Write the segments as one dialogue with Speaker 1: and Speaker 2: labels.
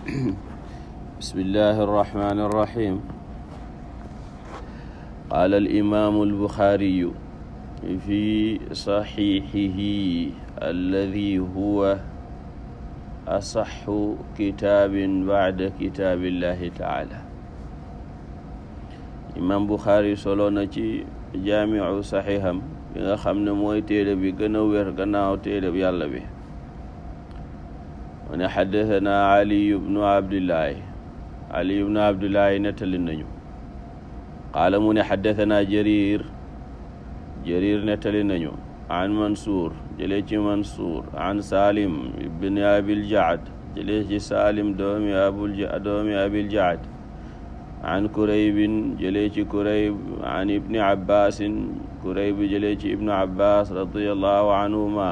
Speaker 1: bismillahi irrahmani irrahim qaala alimaamu albuxaariyu fi saxiixihi alladi huwa asaxu kitaabin bacda kitaabillahi taala. imaam Buxaari solo na ci jaamicu saxiixam bi nga xam ne mooy téere bi gën a wér gannaaw téere bi yàlla bi. mu ne xaddasanaa aliyu bnu abdillahi nettali nañu. qaala mu ne xaddasanaa jarir nettali nañu. an mansuur jëlee ci mansuur. an salim ibni abil jaad jëlee ci salim doomi abil jaad. an kuraybin jëlee ci kurayb. an ibni abbaasin kurayb jëlee ci ibnu abbas radiallahu anhuma.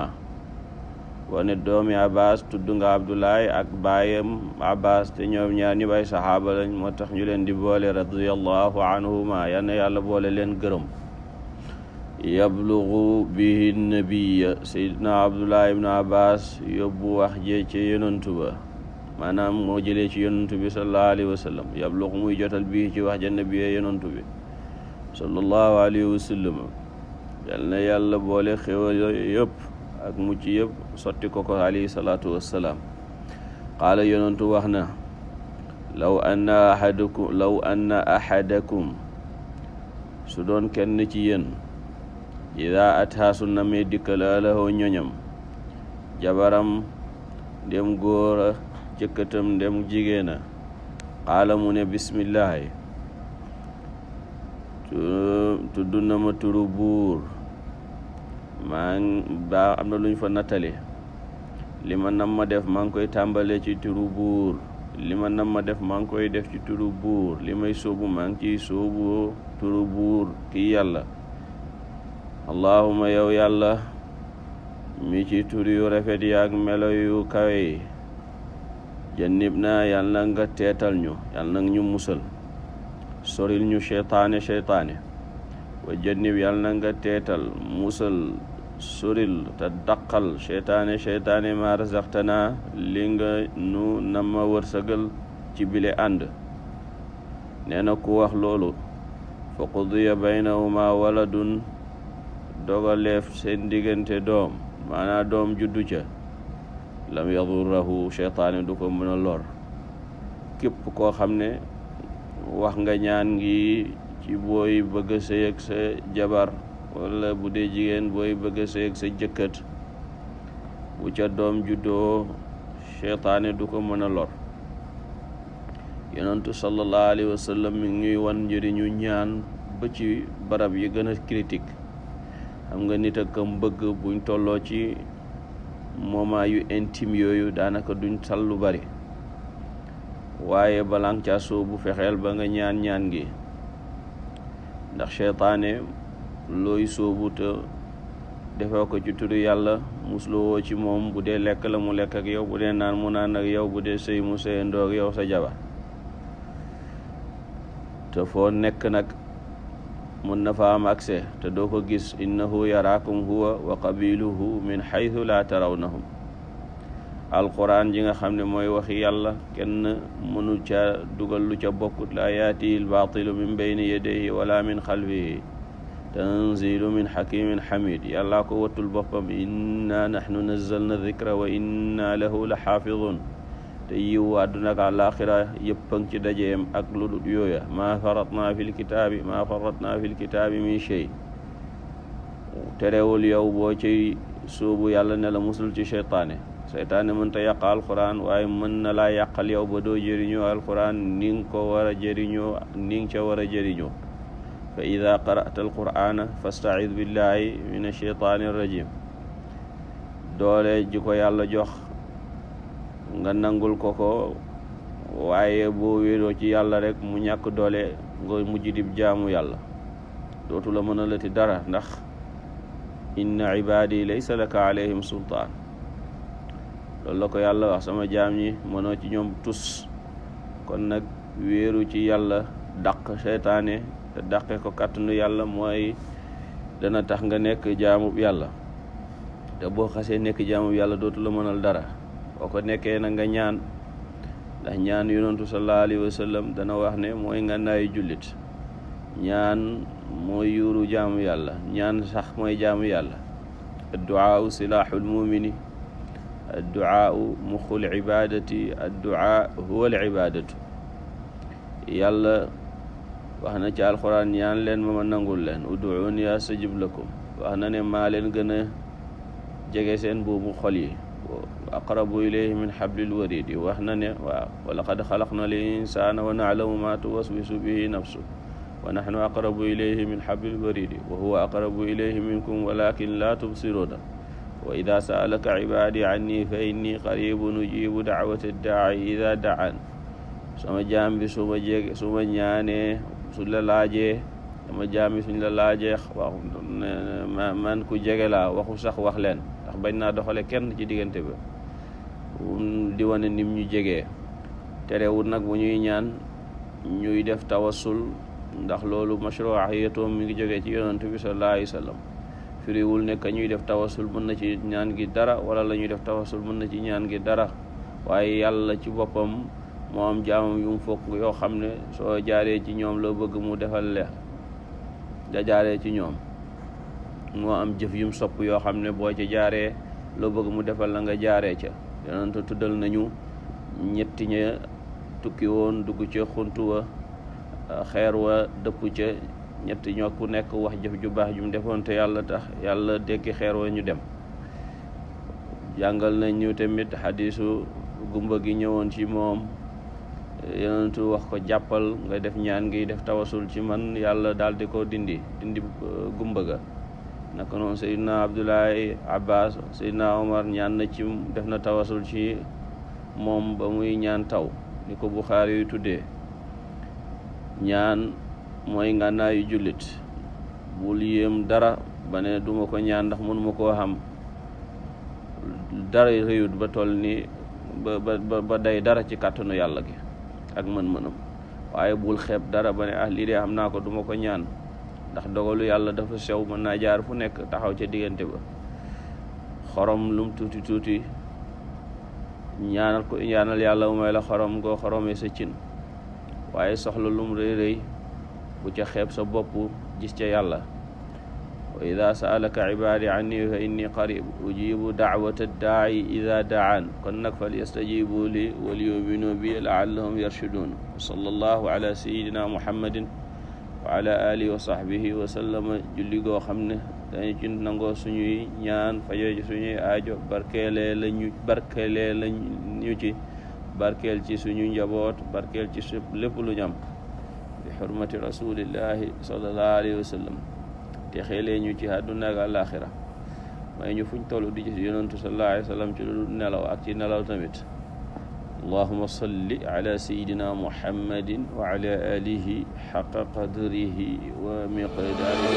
Speaker 1: wane doomi abbas tudd nga abdullahi ak baayam abbas te ñoom ñaar ñi bay saxaaba lañ moo tax ñu leen di boole radiyallahu anhuma yal na yàlla boole leen gërëm. yablugu bihi nabiya sayidna abdullahi ibnu abbas yóbbu wax jee ci yonantu ba, maanaam moo jëlee ci yonantu bi sallallahu alayhi wa sallam. yablugu muy jotal bii ci wax ja nabiya yonantu bi sallallahu alayhi wa sallam. yal na yàlla boole xéwal yëpp ak mucc yëpp sotti ko alayhi salaatu wassalaam. qaala yonentu wax na law anna ahadakum su doon kenn ci yéen ida ataasu na mee dikkal alahoo ñoñam jabaram ndem góora jëkkatam ndem jigéena qaala mu ne bismillahi tudd na ma turu buur am na luñ fa nattale li ma nam ma def maa ngi koy tàmbale ci turu buur li ma nam ma def maa ngi koy def ci turu buur li may sóobu maa ngi ciy sóobu turu buur kii yàlla. allahuma yow yàlla mi ci tur yu rafet yaak melo yu kawe yi jannib naa yàlla na nga teetal ñu yàlla na ñu musal soril ñu seytaane wa jannib yàlla na nga teetal musal soril te daqal seytaane ma razaqtana li nga nu nama wërsëgal ci bile ànd. nee na ku wax loolu fa qudiya baynahuma waladun dogaleef seen diggante doom, maanaa doom juddu ca, lam yadurrahu seytaane du ko mën a lor. képp koo xam ne wax nga ñaan ngi ci booy bëgg a sëy ak sa jabar wala bu dee jigéen booy bëgg a sëy ak sa jëkkët, bu ca doom juddoo seytaane du ko mën a lor. yonentu sallallahu alayhi wa sallam mi ngi wan njëriñu ñaan ba ci barab yi gën a critique. xam nga nit ak kam bëgg buñ tolloo ci moment yu intime yooyu daanaka duñ tal lu bari, waaye balang ca soobu fexeel ba nga ñaan gi, ndax seytaane looy soobu te defee ko ci turu yàlla musloo ci moom. bu dee lekk la mu lekk ak yow, bu dee naan mu naan ak yow, bu dee sëy mu sëyandoo ak yow sa jabar. te foo nekk nag mun na fa am accès te doo ko gis. innahu yaraakum huwa wa qabiluhu min xaytu laa tarawnahum. alquran ji nga xam ne mooy waxi yàlla kenn mënu ca dugal lu ca bokkut. laa yaatihi albaatilu min bayni yadayhi wala min xalfihi tanzilu min xakimin xamid. yàllaa ko wattul boppam. inna nahnu nazzalna dikra wa inna lahu la xaafidun. te yiw àdduna ak àllaaxira yëppang ci dajeem ak lu dul yooya. maa faratna fil kitaabi min shay. terewul yow boo ci sóobu yàlla ne la musul ci seytaane mënta yàq alquran, waaye mën na laa yàqal yow ba doo jëriñoo alquran ni nga ko war a jëriñoo, ni nga ca war a jëriñoo. fa ida qara'ta alqur'ana fasta'id billahi min asheytaani rajim. doole ji ko yàlla jox nga nangul ko waaye boo wéeroo ci yàlla rek mu ñàkk doole nga mujj dib jaamu yàlla, dootu la mën a lati dara, ndax inna ibaadi laysa laka alayhim sultaan. loolu la ko yàlla wax, sama jaam ñi mënoo ci ñoom tus. kon nag wéeru ci yàlla dàq seytaane te dàqe ko kàttanu yàlla mooy dana tax nga nekk jaamu yàlla. te boo xasee nekk jaamu yàlla dootu la mënal dara. boo ko nekkee na nga ñaan ndax ñaan yonentu sallallahu alayhi wa sallam dana wax ne mooy ngànnaayu jullit. ñaan mooy yuuru jaamu yàlla, ñaan sax mooy jaamu yàlla. adduaau silaaxul mumini, adduaau muxul ibadati, addua huwa al ibadatu. yàlla wax na ci alquran ñaan leen ma nangul leen, uduuni astajib lakum. wax na ne maa leen gën a jege seen buumu xol yi, aqrabu ilayhi min hablil waridi. wax na ne waaw, wa laqad xalaqna al insana wa naalamu ma tuwaswisu bihi nafsu wa nahnu aqrabu ilayhi min hablil waridi wa huwa aqrabu ilayhi minkum walakin la tubsiruna. wa ida saalaka ibadi anni fa inni qaribun ujibu dacwata daaci ida dacaan. sama jaam bi su ma ñaanee, su la laajee, sama jaam bi suñ la laajee wax man ku jege laa, waxu sax wax leen, ndax bañ naa doxale kenn ci diggante bi di wane nim ñu jegee. terewul nag bu ñuy ñaan ñuy def tawassul, ndax loolu mashru'iyatoom mi ngi jógee ci yonent bi sallallahu alayhi wa sallam. firiwul ne ka ñuy def tawassul mën na ci ñaan gi dara, wala la ñuy def tawassul mën na ci ñaan gi dara, waaye yàlla ci boppam moo am jaamam yu mu fokk yoo xam ne soo jaaree ci ñoom loo bëgg mu defal le da jaaree ci ñoom. moo am jëf yum sopp yoo xam ne boo ci jaaree loo bëgg mu defal la nga jaaree ca. yonent tuddal nañu ñetti ña tukki woon dugg ca xuntu wa, xeer wa dëpp ca, ñetti ñoo ku nekk wax jëf ju baax jum defoon te yàlla tax, yàlla dekki xeer wa ñu dem. jàngal nañ ñu tamit xadiisu gumba gi ñëwoon ci moom, yonentu wax ko jàppal nga def ñaan ngi def tawasul ci man, yàlla daal di ko dindi gumba ga. naka noonu Seydina Abdoulaye Abbas, Seydina Omar ñaan na ci, def na tawasul ci moom ba muy ñaan taw, ni ko Buxaari yu tuddee. ñaan mooy ngànnaayu jullit. bul yéem dara ba ne duma ko ñaan ndax mënuma koo xam. dara réyut ba toll ni ba day dara ci kàttanu yàlla gi ak mën-mënam. waaye bul xeeb dara ba ne lii de xam naa ko duma ko ñaan, ndax dogalu yàlla dafa sew, mën naa jaar fu nekk taxaw ca diggante ba. xorom lum tuuti tuuti ñaanal yàlla mu may la xorom goo xoromee sa cin. waaye soxla lum rëy rëy bu ca xeeb sa bopp, gis ca yàlla. wa ida saalaka ibadi anni fa inni qarib ujibu dacwata daaci ida dacaan. kon nag fal yastajibu li wal yuminu bi laallahum yarshudun. sallallahu ala sayidina muhammadin wa ala alihi wa sahbihi wa sallama. julli goo xam ne dañu ci nangoo suñuy ñaan, fajoo ci suñuy aajo, barkeelee lañu ci, barkeel ci suñu njaboot, barkeel ci lépp lu ñam, bi xurmati rasulillahi sallallahu alayhi wa sallam. te xeelee ñu ci àdduna ak àllaaxira, may ñu fuñ toll di gis yonentu sallallahu alayhi wa sallam ci lu nelaw ak ci nelaw tamit. allahuma salli ala sayidina muhammadin wa ala alihi xaqa qadrihi wa miqdaarihi.